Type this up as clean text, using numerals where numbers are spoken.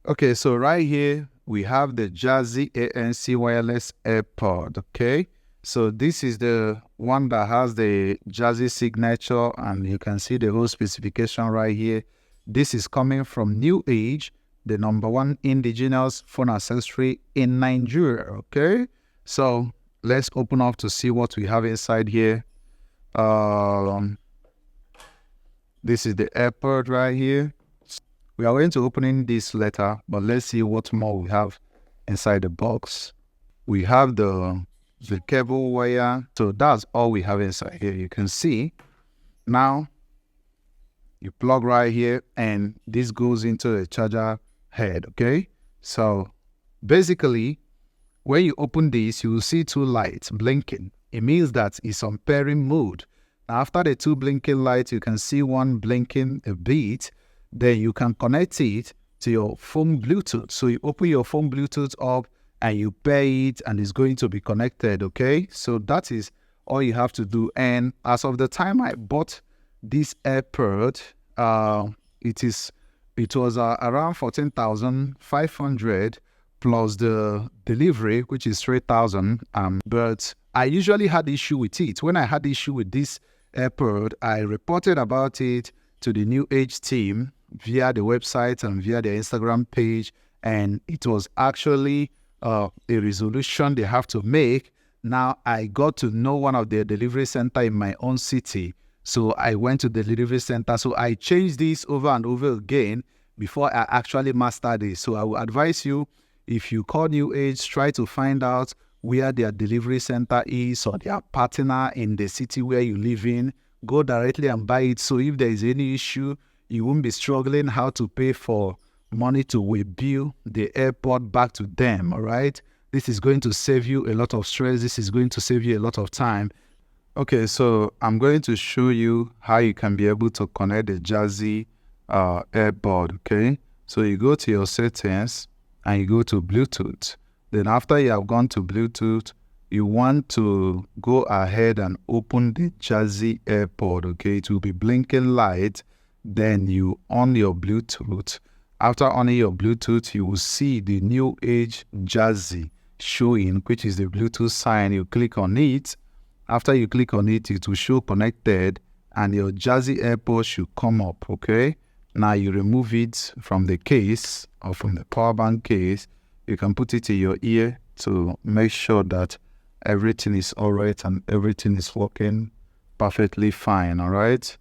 Okay, so right here, we have the Jazzy ANC wireless AirPod, okay? So this is the one that has the Jazzy signature, and you can see the whole specification right here. This is coming from New Age, the #1 indigenous phone accessory in Nigeria, okay? So let's open up to see what we have inside here. This is the AirPod right here. We are going to open this letter, but let's see what more we have inside the box. We have the cable wire. So that's all we have inside here. You can see now you plug right here and this goes into a charger head, okay? So basically, when you open this, you will see two lights blinking. It means that it's on pairing mode. Now, after the two blinking lights, you can see one blinking a bit. Then you can connect it to your phone Bluetooth. So you open your phone Bluetooth up and you pair it and it's going to be connected, okay? So that is all you have to do. And as of the time I bought this AirPod, it was around 14,500 plus the delivery, which is 3,000. But I usually had issue with it. When I had issue with this AirPod, I reported about it to the New Age team via the website and via their Instagram page, and it was actually a resolution they have to make. Now I got to know one of their delivery center in my own city, so I went to the delivery center. So I changed this over and over again before I actually mastered it. So I would advise you, if you call New Age, try to find out where their delivery center is or their partner in the city where you live in. Go directly and buy it. So if there is any issue, you won't be struggling how to pay for money to rebill the AirPod back to them, all right? This is going to save you a lot of stress. This is going to save you a lot of time. Okay, so I'm going to show you how you can be able to connect the Jazzy AirPod, okay? So you go to your settings and you go to Bluetooth. Then after you have gone to Bluetooth, you want to go ahead and open the Jazzy AirPod, okay? It will be blinking light. Then you on your Bluetooth. After on your Bluetooth, you will see the New Age Jazzy showing, which is the Bluetooth sign. You click on it. After you click on it, it will show connected and your Jazzy AirPod should come up, okay? Now you remove it from the case or from the power bank case. You can put it in your ear to make sure that everything is all right and everything is working perfectly fine, all right?